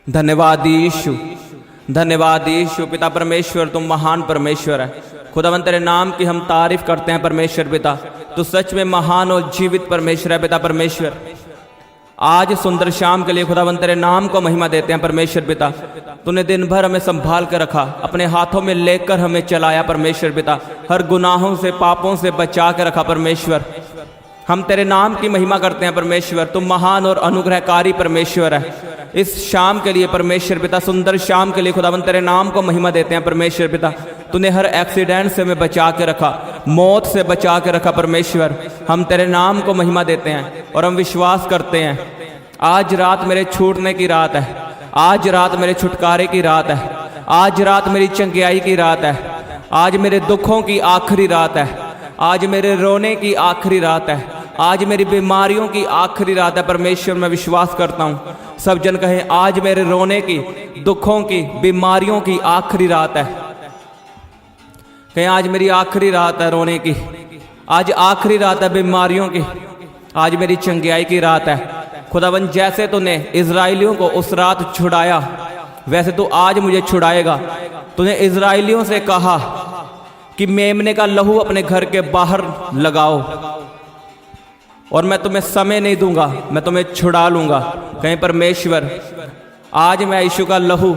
धन्यवाद यीशु, धन्यवाद यीशु। पिता परमेश्वर तुम महान परमेश्वर है। खुदावन तेरे नाम की हम तारीफ करते हैं परमेश्वर पिता। तू सच में महान और जीवित परमेश्वर है पिता परमेश्वर। आज सुंदर शाम के लिए खुदावन तेरे नाम को महिमा देते हैं परमेश्वर पिता। तूने दिन भर हमें संभाल कर रखा, अपने हाथों में लेकर हमें चलाया परमेश्वर पिता। हर गुनाहों से पापों से बचा के रखा परमेश्वर। हम तेरे नाम की महिमा करते हैं परमेश्वर। तुम महान और अनुग्रहकारी परमेश्वर है। इस शाम के लिए परमेश्वर पिता, सुंदर शाम के लिए खुदावन तेरे नाम को महिमा देते हैं परमेश्वर पिता। तूने हर एक्सीडेंट से हमें बचा के रखा, मौत से बचा के रखा परमेश्वर। हम तेरे नाम को महिमा देते हैं और हम विश्वास करते हैं आज रात मेरे छूटने की रात है, आज रात मेरे छुटकारे की रात है, आज रात मेरी चंगियाई की रात है, आज मेरे दुखों की आखिरी रात है, आज मेरे रोने की आखिरी रात है, आज मेरी बीमारियों की आखिरी रात है परमेश्वर। मैं विश्वास करता हूँ सब जन कहें आज मेरे रोने की, दुखों की, बीमारियों की आखिरी रात है। कहें आज मेरी आखिरी रात है रोने की, आज आखिरी रात है बीमारियों की, आज मेरी चंगियाई की रात है। खुदावन जैसे तूने इजराइलियों को उस रात छुड़ाया वैसे तू आज मुझे छुड़ाएगा। तूने इजराइलियों से कहा कि मेमने का लहू अपने घर के बाहर लगाओ और मैं तुम्हें समय नहीं दूंगा, मैं तुम्हें छुड़ा लूंगा। कहीं परमेश्वर आज मैं यीशु का लहू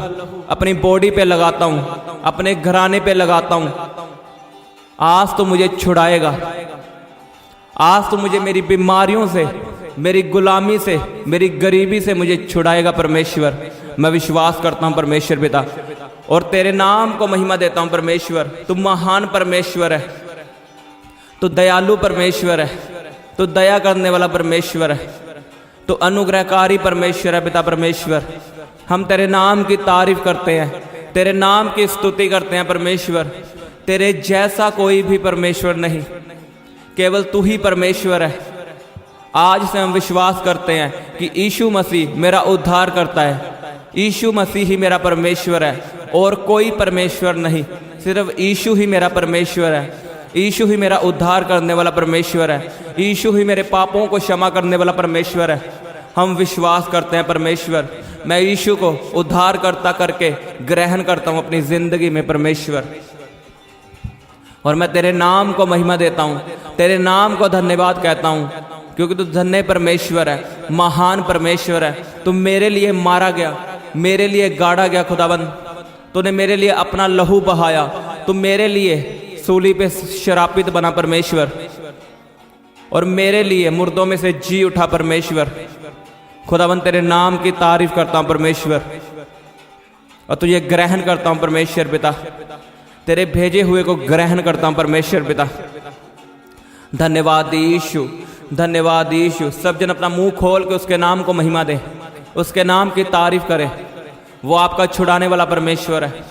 अपनी बॉडी पे लगाता हूँ, अपने घराने पे लगाता हूँ। आज तो मुझे छुड़ाएगा, आज तो मुझे मेरी बीमारियों से, मेरी गुलामी से, मेरी गरीबी से मुझे छुड़ाएगा परमेश्वर। मैं विश्वास करता हूँ परमेश्वर पिता और तेरे नाम को महिमा देता हूँ परमेश्वर। तू महान परमेश्वर है, तू दयालु परमेश्वर है, तू दया करने वाला परमेश्वर है, तू अनुग्रहकारी परमेश्वर है पिता परमेश्वर। हम तेरे नाम की तारीफ करते हैं, तेरे नाम की स्तुति करते हैं परमेश्वर। तेरे जैसा कोई भी परमेश्वर नहीं, केवल तू ही परमेश्वर है। आज से हम विश्वास करते हैं कि यीशु मसीह मेरा उद्धार करता है, यीशु मसीह ही मेरा परमेश्वर है और कोई परमेश्वर नहीं, सिर्फ यीशु ही मेरा परमेश्वर है। यीशु ही मेरा उद्धार करने वाला परमेश्वर है, यीशु ही मेरे पापों को क्षमा करने वाला परमेश्वर है। हम विश्वास करते हैं परमेश्वर, मैं यीशु को उद्धार करता करके ग्रहण करता हूँ अपनी जिंदगी में परमेश्वर। और मैं तेरे नाम को महिमा देता हूँ, तेरे नाम को धन्यवाद कहता हूँ क्योंकि तू धन्य परमेश्वर है, महान परमेश्वर है। तू मेरे लिए मारा गया, मेरे लिए गाड़ा गया खुदावन। तूने मेरे लिए अपना लहू बहाया, तू मेरे लिए सूली पे शरापित बना परमेश्वर और मेरे लिए मुर्दों में से जी उठा परमेश्वर। खुदावन तेरे नाम की तारीफ करता हूँ परमेश्वर और तुझे ग्रहण करता हूँ परमेश्वर पिता। तेरे भेजे हुए को ग्रहण करता हूँ परमेश्वर पिता। धन्यवाद यीशु, धन्यवाद यीशु। सब जन अपना मुंह खोल के उसके नाम को महिमा दे, उसके नाम की तारीफ करे। वो आपका छुड़ाने वाला परमेश्वर है,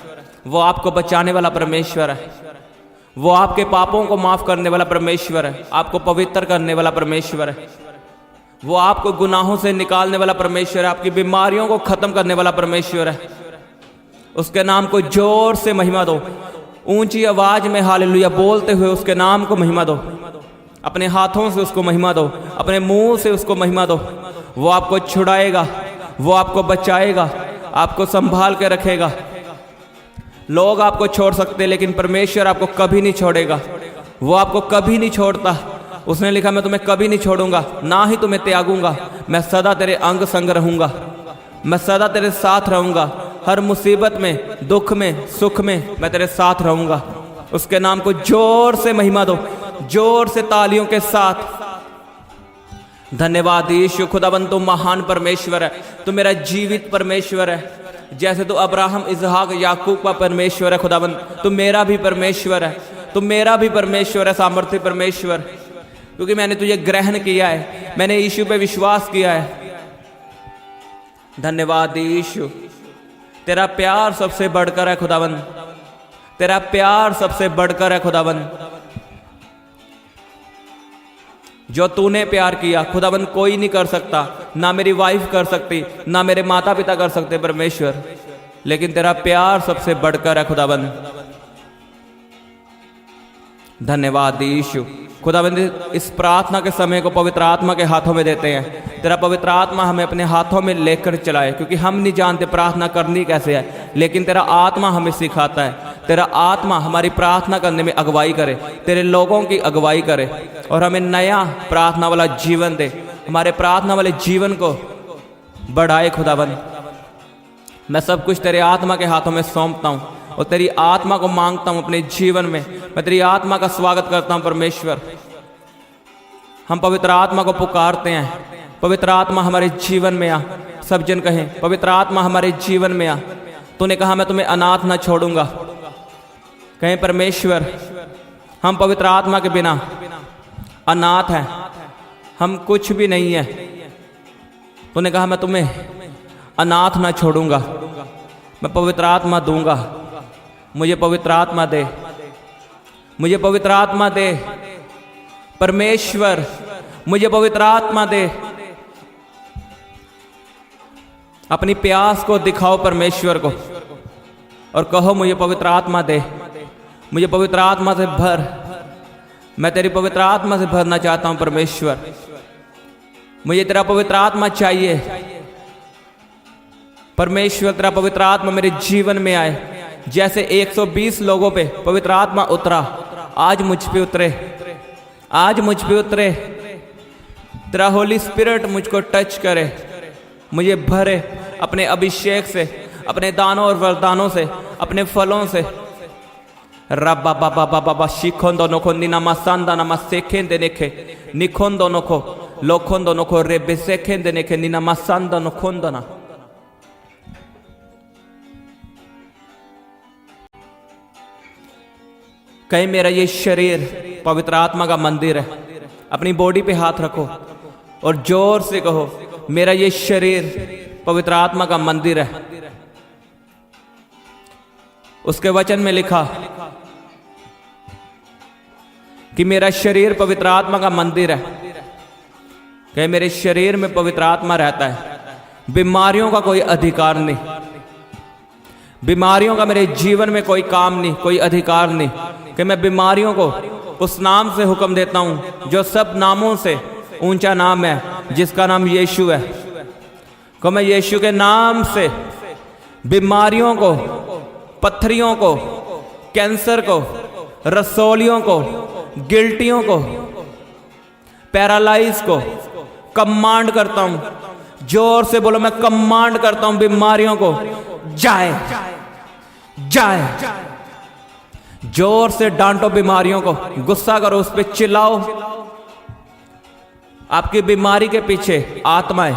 वो आपको बचाने वाला परमेश्वर है, वो आपके पापों को माफ करने वाला परमेश्वर है, आपको पवित्र करने वाला परमेश्वर है, वो आपको गुनाहों से निकालने वाला परमेश्वर है, आपकी बीमारियों को खत्म करने वाला परमेश्वर है। उसके नाम को जोर से महिमा दो, ऊंची आवाज में हालेलुया बोलते हुए उसके नाम को महिमा दो। अपने हाथों से उसको महिमा दो, अपने मुंह से उसको महिमा दो। वो आपको छुड़ाएगा, वो आपको बचाएगा, आपको संभाल के रखेगा। लोग आपको छोड़ सकते लेकिन परमेश्वर आपको कभी नहीं छोड़ेगा। वो आपको कभी नहीं छोड़ता। उसने लिखा मैं तुम्हें कभी नहीं छोड़ूंगा, ना ही तुम्हें त्यागूंगा। मैं सदा तेरे अंग संग रहूंगा, मैं सदा तेरे साथ रहूंगा। हर मुसीबत में, दुख में, सुख में मैं तेरे साथ रहूंगा। उसके नाम को जोर से महिमा दो, जोर से तालियों के साथ। धन्यवाद यीशु। खुदाबंद तू महान परमेश्वर है, तू मेरा जीवित परमेश्वर है। जैसे तू अब्राहम, इसहाक, याकूब का परमेश्वर है खुदाबंद, तू मेरा भी परमेश्वर है, तू मेरा भी परमेश्वर है, सामर्थ्य परमेश्वर। क्योंकि मैंने तुझे ग्रहण किया है, मैंने यीशु पे विश्वास किया है। धन्यवाद यीशु। तेरा प्यार सबसे बढ़कर है खुदाबंद, तेरा प्यार सबसे बढ़कर है खुदाबंद। जो तूने प्यार किया खुदाबंद कोई नहीं कर सकता, ना मेरी वाइफ कर सकती, ना मेरे माता पिता कर सकते परमेश्वर, लेकिन तेरा प्यार सबसे बढ़कर है खुदाबंद। धन्यवाद यीशु। खुदाबंद इस प्रार्थना के समय को पवित्र आत्मा के हाथों में देते हैं। तेरा पवित्र आत्मा हमें अपने हाथों में लेकर चलाए, क्योंकि हम नहीं जानते प्रार्थना करनी कैसे है, लेकिन तेरा आत्मा हमें सिखाता है। तेरा आत्मा हमारी प्रार्थना करने में अगुवाई करे, तेरे लोगों की अगुवाई करे और हमें नया प्रार्थना वाला जीवन दे, हमारे प्रार्थना वाले जीवन को बढ़ाए। खुदाबंद मैं सब कुछ तेरे आत्मा के हाथों में सौंपता हूँ और तेरी आत्मा को मांगता हूँ अपने जीवन में। मैं तेरी आत्मा का स्वागत करता हूँ परमेश्वर। हम पवित्र आत्मा को पुकारते हैं, पवित्र आत्मा हमारे जीवन में आ। सब जन कहें, पवित्र आत्मा हमारे जीवन में आ। तूने कहा मैं तुम्हें अनाथ ना छोड़ूंगा। कहें परमेश्वर, हम पवित्र आत्मा के बिना अनाथ हैं, हम कुछ भी नहीं है। तूने कहा मैं तुम्हें अनाथ ना छोड़ूंगा, मैं पवित्र आत्मा दूंगा। मुझे पवित्र आत्मा दे, मुझे पवित्र आत्मा दे परमेश्वर, मुझे पवित्र आत्मा दे। अपनी प्यास को दिखाओ परमेश्वर को और कहो मुझे पवित्र आत्मा दे, मुझे पवित्र आत्मा से भर। मैं तेरी पवित्र आत्मा से भरना चाहता हूं परमेश्वर। मुझे तेरा पवित्र आत्मा चाहिए परमेश्वर। तेरा पवित्र आत्मा मेरे जीवन में आए। जैसे 120 लोगों पे पवित्र आत्मा उतरा, आज मुझ पे उतरे, आज मुझ पे उतरे। तेरा होली स्पिरिट मुझको टच करे, मुझे भरे अपने अभिषेक से, अपने दानों और वरदानों से, अपने फलों से। रब्बा बाबा बाबा बा शिखोंदो नोखो निनामा सांदा नामा सेखेंदे नेखे निखोंदो नोखो लोखोंदो नोखो रेबे सेखेंदे नेखे निनामा सांदा नोखोंदो ना। कहीं मेरा ये शरीर पवित्र आत्मा का मंदिर है। अपनी बॉडी पे हाथ रखो और जोर से कहो मेरा ये शरीर पवित्र आत्मा का मंदिर है। उसके वचन में लिखा कि मेरा शरीर पवित्र आत्मा का मंदिर है। कहीं मेरे शरीर में पवित्र आत्मा रहता है। बीमारियों का कोई अधिकार नहीं, बीमारियों का मेरे जीवन में कोई काम नहीं, कोई अधिकार नहीं। कि मैं बीमारियों को उस नाम से हुक्म देता हूं जो सब नामों से ऊंचा नाम है, जिसका नाम यीशु है। को मैं यीशु के नाम से बीमारियों को, पत्थरियों को, कैंसर को, रसौलियों को, गिल्टियों को, पैरालाइज को कमांड करता हूं। जोर से बोलो, मैं कमांड करता हूं बीमारियों को जाए जाए। जोर से डांटो बीमारियों को, गुस्सा करो, उस पर चिल्लाओ। आपकी बीमारी के पीछे आत्मा है,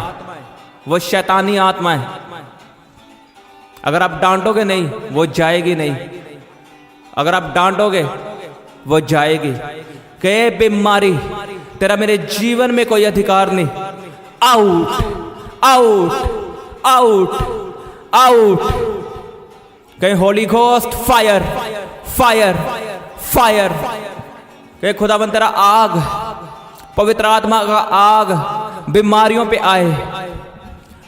वो शैतानी आत्मा है। अगर आप डांटोगे नहीं वो जाएगी नहीं, अगर आप डांटोगे वो जाएगी। कहे बीमारी तेरा मेरे जीवन में कोई अधिकार नहीं। Out out out out. कहे holy ghost fire fire fire. कहे खुदाबंद तेरा आग, पवित्र आत्मा का आग बीमारियों पे आए,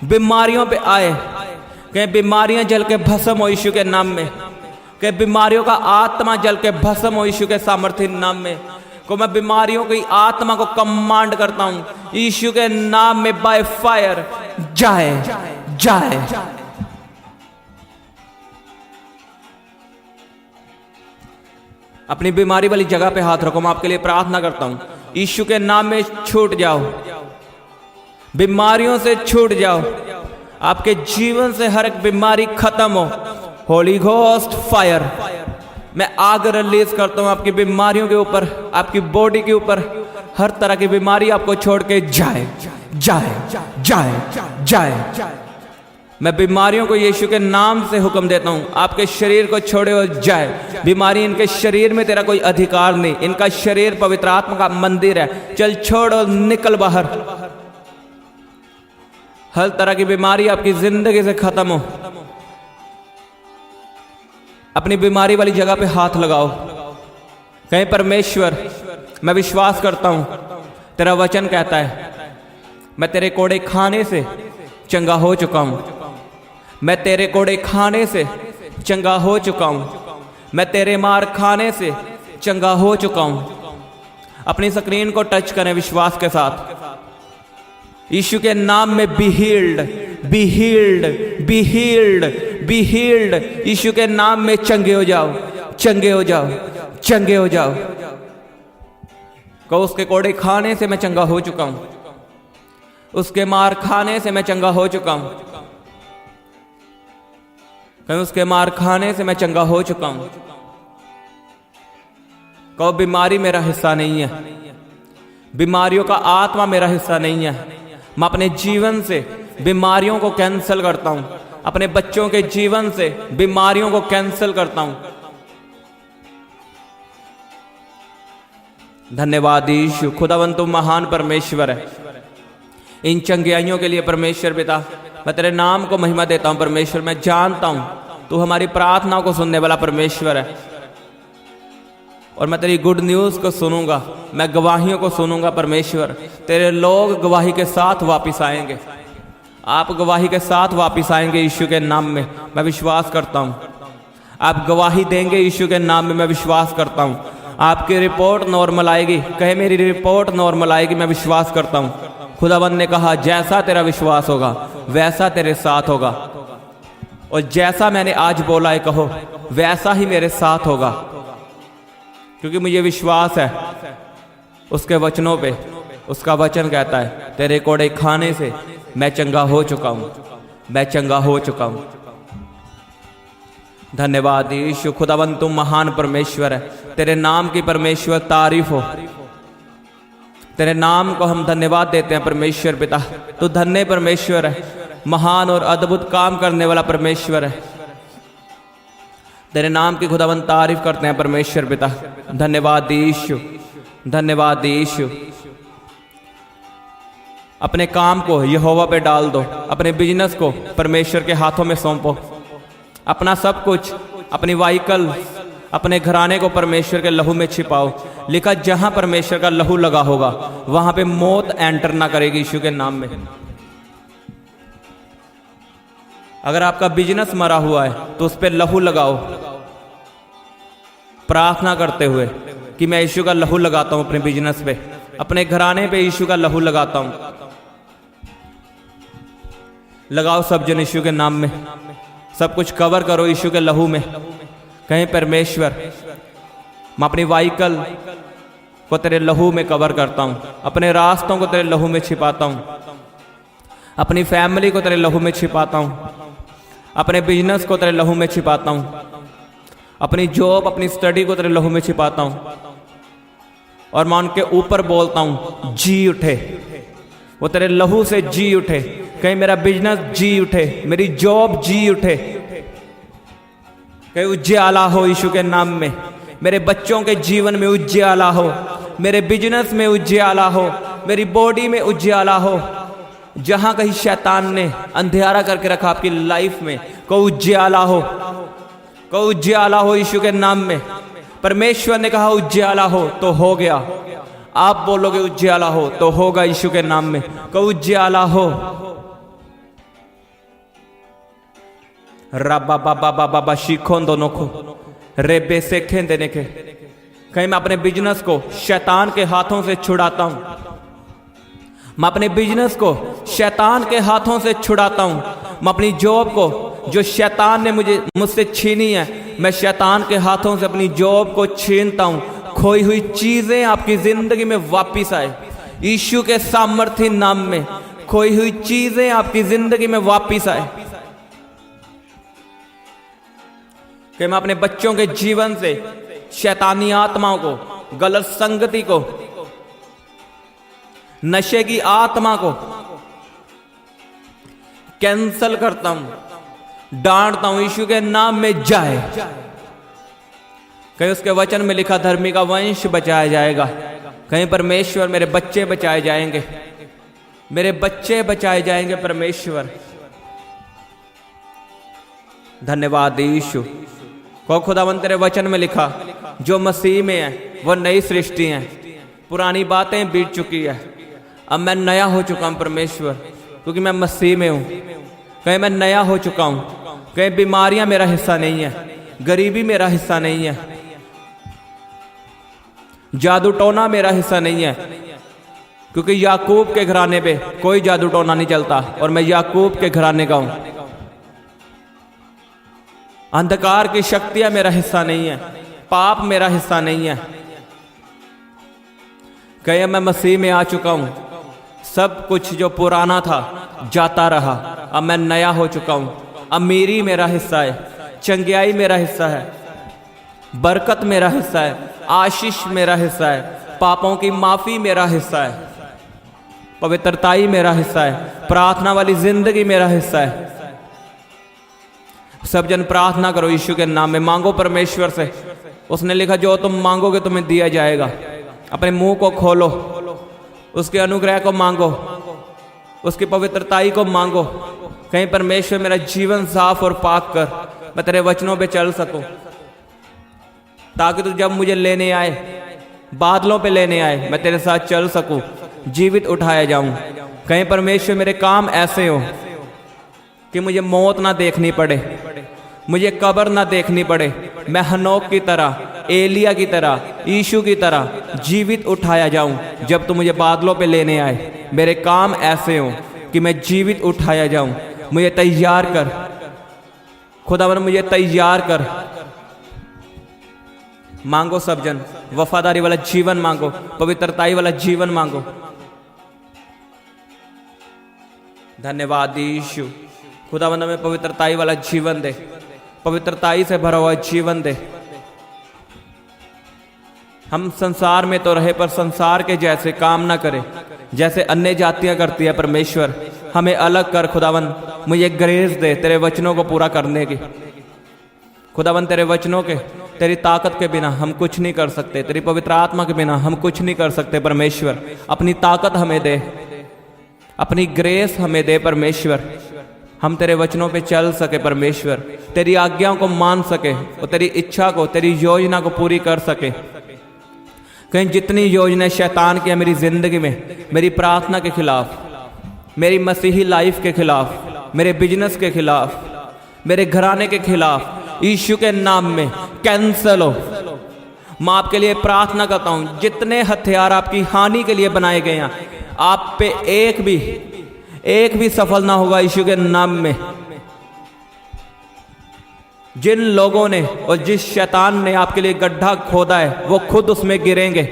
बीमारियों पे आए। कहे बीमारियां जल के भस्म हो यीशु के नाम में। कहे बीमारियों का आत्मा जल के भस्म हो यीशु के सामर्थ्य नाम में। को मैं बीमारियों की आत्मा को कमांड करता हूं यीशु के नाम में, बाय फायर जाए जाए। अपनी बीमारी वाली जगह पे हाथ रखो। मैं आपके लिए प्रार्थना करता हूं, यीशु के नाम में छूट जाओ, बीमारियों से छूट जाओ। आपके जीवन से हर एक बीमारी खत्म हो। होली घोस्ट फायर, मैं आग रिलीज करता हूं आपकी बीमारियों के ऊपर, आपकी बॉडी के ऊपर। हर तरह की बीमारी आपको छोड़ के जाए जाए जाए जाए। मैं बीमारियों को यीशु के नाम से हुक्म देता हूं, आपके शरीर को छोड़े और जाए। बीमारी इनके शरीर में तेरा कोई अधिकार नहीं। इनका शरीर पवित्र आत्मा का मंदिर है। चल छोड़ और निकल बाहर। हर तरह की बीमारी आपकी जिंदगी से खत्म हो। अपनी बीमारी वाली जगह पे हाथ लगाओ। कहीं परमेश्वर, मैं विश्वास करता हूं तेरा वचन कहता है मैं तेरे कोड़े खाने से चंगा हो चुका हूं। मैं तेरे कोड़े खाने से चंगा हो चुका हूं। मैं तेरे मार खाने से चंगा हो चुका हूं। अपनी स्क्रीन को टच करें विश्वास के साथ। यीशु के नाम में be healed, be healed, be healed, be healed. Yeshu के नाम में चंगे हो जाओ, चंगे हो जाओ, चंगे हो जाओ। कहो उसके कोड़े खाने से मैं चंगा हो चुका हूं, उसके मार खाने से मैं चंगा हो चुका हूं, कहीं उसके मार खाने से मैं चंगा हो चुका हूं। कहो बीमारी मेरा हिस्सा नहीं है, बीमारियों का आत्मा मेरा हिस्सा नहीं है। मैं अपने जीवन से बीमारियों को कैंसिल करता हूं, अपने बच्चों के जीवन से बीमारियों को कैंसिल करता हूं। धन्यवाद यीशु, खुदावन तुम महान परमेश्वर है। इन चंगियाइयों के लिए परमेश्वर पिता मैं तेरे नाम को महिमा देता हूं। परमेश्वर मैं जानता हूं तू हमारी प्रार्थनाओं को सुनने वाला परमेश्वर है, और मैं तेरी गुड न्यूज़ को सुनूंगा, मैं गवाहियों को सुनूंगा। परमेश्वर तेरे लोग गवाही के साथ वापिस आएंगे, आप गवाही के साथ वापिस आएंगे यीशु के नाम में मैं विश्वास करता हूं। आप गवाही देंगे यीशु के नाम में मैं विश्वास करता हूं। आपकी रिपोर्ट नॉर्मल आएगी, कहे मेरी रिपोर्ट नॉर्मल आएगी, मैं विश्वास करता हूं। खुदावन ने कहा जैसा तेरा विश्वास होगा वैसा तेरे साथ होगा, और जैसा मैंने आज बोला है कहो वैसा ही मेरे साथ होगा, क्योंकि मुझे विश्वास है उसके वचनों पे। उसका वचन कहता है तेरे कोड़े खाने से मैं चंगा हो चुका हूं, मैं चंगा हो चुका हूं। धन्यवाद यीशु, खुदावन तुम महान परमेश्वर है। तेरे नाम की परमेश्वर तारीफ हो, तेरे नाम को हम धन्यवाद देते हैं परमेश्वर पिता। तू धन्य परमेश्वर है, महान और अद्भुत काम करने वाला परमेश्वर है। तेरे नाम की खुदावन तारीफ करते हैं परमेश्वर पिता। धन्यवाद यीशु, धन्यवाद यीशु। अपने काम को यहोवा पे डाल दो, अपने बिजनेस को परमेश्वर के हाथों में सौंपो, अपना सब कुछ, अपनी व्हीकल, अपने घराने को परमेश्वर के लहू में छिपाओ। लिखा जहां परमेश्वर का लहू लगा होगा वहां पे मौत एंटर ना करेगी यीशु के नाम में। अगर आपका बिजनेस मरा हुआ है तो उस पर लहू लगाओ, प्रार्थना करते हुए कि मैं यीशु का लहू लगाता हूं अपने बिजनेस पे, अपने घराने पे यीशु का लहू लगाता हूं। लगाओ सब जन यीशु के नाम में, सब कुछ कवर करो यीशु के लहू में। कहीं परमेश्वर मैं अपनी व्हीकल को तेरे लहू में कवर करता हूं, अपने रास्तों को तेरे लहू में छिपाता हूं, अपनी फैमिली को तेरे लहू में छिपाता हूं, अपने बिजनेस को तेरे लहू में छिपाता हूं, अपनी जॉब, अपनी स्टडी को तेरे लहू में छिपाता हूं। और मैं उनके ऊपर बोलता हूं जी उठे, वो तेरे लहू से जी उठे। कहीं मेरा बिजनेस जी उठे, मेरी जॉब जी उठे, कहीं उज्ज्वला हो यीशु के नाम में। मेरे बच्चों के जीवन में उज्ज्वला हो, मेरे बिजनेस में उज्ज्वला हो, मेरी बॉडी में उज्ज्वला हो। जहां कहीं शैतान ने अंधेरा करके रखा आपकी लाइफ में, को उज्ज्वला हो, को उज्ज्वला हो यीशु के नाम में। परमेश्वर ने कहा उज्ज्वला हो तो हो गया, आप बोलोगे उज्ज्वला हो तो होगा यीशु के नाम में। को उज्ज्वला हो। रबा बाबा बाबा बा शीखों दोनों को रेबे से खेंदे ने के। कहीं मैं अपने बिजनेस को शैतान के हाथों से छुड़ाता हूं, मैं अपने बिजनेस को शैतान के हाथों से छुड़ाता हूं। मैं अपनी जॉब को जो शैतान ने मुझसे छीनी है, मैं शैतान के हाथों से अपनी जॉब को छीनता हूं। खोई हुई चीजें आपकी जिंदगी में वापिस आए यीशु के सामर्थ्य नाम में। खोई हुई चीजें आपकी जिंदगी में वापिस आए। कि मैं अपने बच्चों के जीवन से शैतानी आत्माओं को, गलत संगति को, नशे की आत्मा को कैंसल करता हूं, डांटता हूं यीशु के नाम में जाए। कहीं उसके वचन में लिखा धर्मी का वंश बचाया जाएगा। कहीं परमेश्वर मेरे बच्चे बचाए जाएंगे, मेरे बच्चे बचाए जाएंगे परमेश्वर। धन्यवाद यीशु। को खुदावंत तेरे वचन में लिखा जो मसीह में है वो नई सृष्टि है, पुरानी बातें बीत चुकी है, अब मैं नया हो चुका हूं परमेश्वर, क्योंकि मैं मसीह में हूं। कहीं मैं नया हो चुका हूं, कहीं बीमारियां मेरा हिस्सा नहीं है, गरीबी मेरा हिस्सा नहीं है। जादू टोना मेरा हिस्सा नहीं है, क्योंकि याकूब के घराने पे कोई जादू टोना नहीं चलता और मैं याकूब के घराने का हूं। अंधकार की शक्तियां मेरा हिस्सा नहीं है, पाप मेरा हिस्सा नहीं है। कहीं मैं मसीह में आ चुका हूं, सब कुछ जो पुराना था जाता रहा, अब मैं नया हो चुका हूं। अमीरी मेरा हिस्सा है, चंगियाई मेरा हिस्सा है, बरकत मेरा हिस्सा है, आशीष मेरा हिस्सा है, पापों की माफी मेरा हिस्सा है, पवित्रताई मेरा हिस्सा है, प्रार्थना वाली जिंदगी मेरा हिस्सा है। सब जन प्रार्थना करो यीशु के नाम में, मांगो परमेश्वर से। उसने लिखा जो तुम मांगोगे तुम्हें दिया जाएगा। अपने मुंह को खोलो, उसके अनुग्रह को मांगो, उसकी पवित्रताई को मांगो। कहीं परमेश्वर मेरा जीवन साफ और पाक कर, मैं तेरे वचनों पे चल सकूं, ताकि तू जब मुझे लेने आए, बादलों पे लेने आए, मैं तेरे साथ चल सकूं, जीवित उठाया जाऊं। कहीं परमेश्वर मेरे काम ऐसे हो कि मुझे मौत ना देखनी पड़े, मुझे कब्र ना देखनी पड़े। मैं हनोक की तरह, एलिया की तरह, यीशु की तरह जीवित उठाया जाऊं जब तू मुझे बादलों पे लेने आए। मेरे काम ऐसे हो कि मैं जीवित उठाया जाऊं। मुझे तैयार कर खुदावन, मुझे तैयार कर। मांगो सब जन, वफादारी वाला जीवन मांगो, पवित्रताई वाला जीवन मांगो। धन्यवाद यीशु। खुदावंद में पवित्रताई वाला जीवन दे, पवित्रताई से भरा हुआ जीवन दे। हम संसार में तो रहे पर संसार के जैसे काम ना करें, जैसे अन्य जातियां करती है। परमेश्वर हमें अलग कर खुदावन, मुझे ग्रेस दे तेरे वचनों को पूरा करने की। खुदावन तेरे वचनों के, तेरी ताकत के बिना हम कुछ नहीं कर सकते, तेरी पवित्र आत्मा के बिना हम कुछ नहीं कर सकते। परमेश्वर अपनी ताकत हमें दे, अपनी ग्रेस हमें दे परमेश्वर। हम तेरे वचनों पे चल सके परमेश्वर, तेरी आज्ञाओं को मान सके और तेरी इच्छा को, तेरी योजना को पूरी कर सके। कहीं जितनी योजनाएं शैतान की है मेरी जिंदगी में, मेरी प्रार्थना के खिलाफ, मेरी मसीही लाइफ के खिलाफ, मेरे बिजनेस के खिलाफ, मेरे घराने के खिलाफ, यीशु के नाम में कैंसल हो। मैं आपके लिए प्रार्थना करता हूं, जितने हथियार आपकी हानि के लिए बनाए गए हैं, आप पे एक भी सफल ना होगा यीशु के नाम में। जिन लोगों ने और जिस शैतान ने आपके लिए गड्ढा खोदा है वो खुद उसमें गिरेंगे।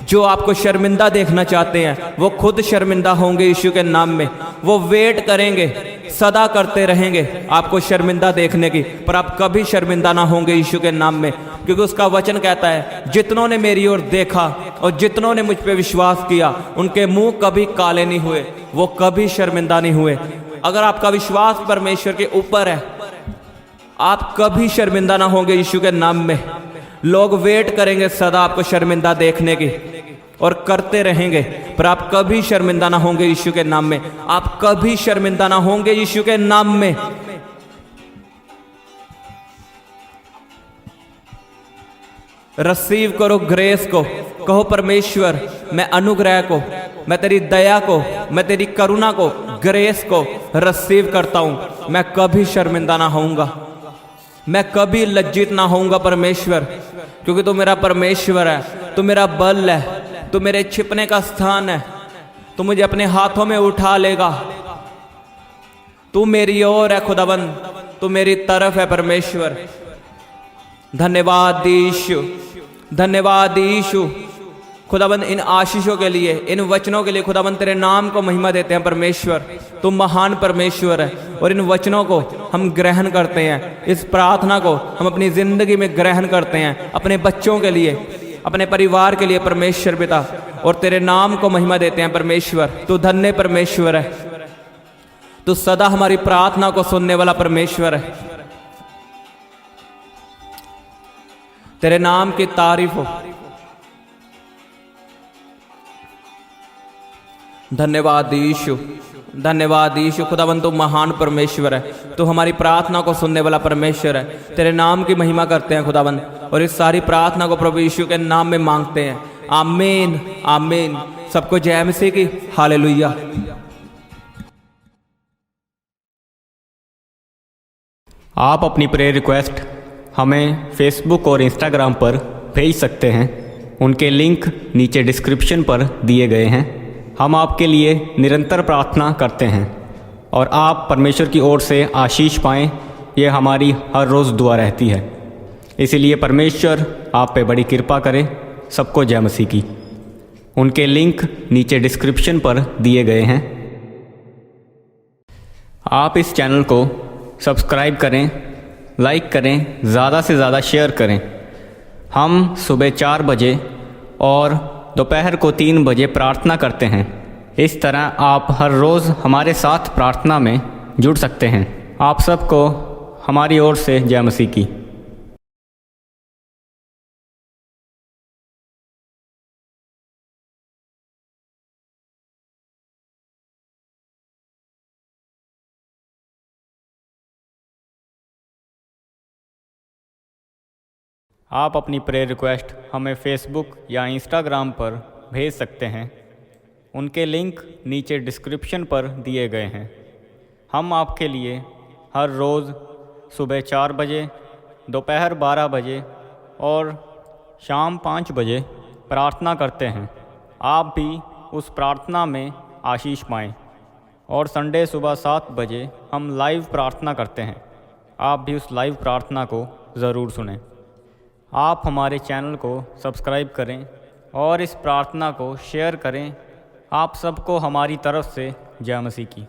जो आपको शर्मिंदा देखना चाहते हैं वो खुद शर्मिंदा होंगे यीशु के नाम में। वो वेट करेंगे, सदा करते रहेंगे आपको शर्मिंदा देखने की, पर आप कभी शर्मिंदा ना होंगे यीशु के नाम में, क्योंकि उसका वचन कहता है जितनों ने मेरी ओर देखा और जितनों ने मुझ पे विश्वास किया उनके मुंह कभी काले नहीं हुए, वो कभी शर्मिंदा नहीं हुए। अगर आपका विश्वास परमेश्वर के ऊपर है, आप कभी शर्मिंदा ना होंगे यीशु के नाम में। लोग वेट करेंगे सदा आपको शर्मिंदा देखने की और करते रहेंगे, पर आप कभी शर्मिंदा ना होंगे यीशु के नाम में। आप कभी शर्मिंदा ना होंगे यीशु के नाम में। रिसीव करो ग्रेस को, कहो परमेश्वर मैं अनुग्रह को, मैं तेरी दया को, मैं तेरी करुणा को, ग्रेस को रिसीव करता हूं। मैं कभी शर्मिंदा ना होऊंगा, मैं कभी लज्जित ना होऊंगा परमेश्वर, क्योंकि तू मेरा परमेश्वर है, तू मेरा बल है, तू मेरे छिपने का स्थान है, तू मुझे अपने हाथों में उठा लेगा। तू मेरी ओर है खुदावन, तू मेरी तरफ है परमेश्वर। धन्यवाद यीशु, धन्यवाद यीशु। खुदाबंद इन आशीषों के लिए, इन वचनों के लिए खुदाबंद तेरे नाम को महिमा देते हैं परमेश्वर। तुम महान परमेश्वर है और इन वचनों को हम ग्रहण करते हैं, इस प्रार्थना को हम अपनी जिंदगी में ग्रहण करते हैं, अपने बच्चों के लिए, अपने परिवार के लिए परमेश्वर पिता, और तेरे नाम को महिमा देते हैं परमेश्वर। तू धन्य परमेश्वर है, तू सदा हमारी प्रार्थना को सुनने वाला परमेश्वर है। तेरे नाम की तारीफ हो। धन्यवाद यीशु, धन्यवाद यीशु। खुदावंद तू महान परमेश्वर है, तू हमारी प्रार्थना को सुनने वाला परमेश्वर है। तेरे नाम की महिमा करते हैं खुदावंद, और इस सारी प्रार्थना को प्रभु यीशु के नाम में मांगते हैं। आमीन, आमीन। सबको जय मसीह की। हालेलुया। आप अपनी प्रेयर रिक्वेस्ट हमें फेसबुक और इंस्टाग्राम पर भेज सकते हैं। उनके लिंक नीचे डिस्क्रिप्शन पर दिए गए हैं। हम आपके लिए निरंतर प्रार्थना करते हैं और आप परमेश्वर की ओर से आशीष पाएं, ये हमारी हर रोज़ दुआ रहती है। इसलिए परमेश्वर आप पे बड़ी कृपा करे। सबको जय मसीह की। उनके लिंक नीचे डिस्क्रिप्शन पर दिए गए हैं। आप इस चैनल को सब्सक्राइब करें, लाइक करें, ज़्यादा से ज़्यादा शेयर करें। हम सुबह 4 बजे और दोपहर को 3 बजे प्रार्थना करते हैं। इस तरह आप हर रोज़ हमारे साथ प्रार्थना में जुड़ सकते हैं। आप सबको हमारी ओर से जय मसीह की। आप अपनी प्रेयर रिक्वेस्ट हमें फेसबुक या इंस्टाग्राम पर भेज सकते हैं। उनके लिंक नीचे डिस्क्रिप्शन पर दिए गए हैं। हम आपके लिए हर रोज़ सुबह 4 बजे, दोपहर 12 बजे और शाम 5 बजे प्रार्थना करते हैं। आप भी उस प्रार्थना में आशीष पाएँ। और संडे सुबह 7 बजे हम लाइव प्रार्थना करते हैं। आप भी उस लाइव प्रार्थना को ज़रूर सुनें। आप हमारे चैनल को सब्सक्राइब करें और इस प्रार्थना को शेयर करें। आप सबको हमारी तरफ से जय मसीह की।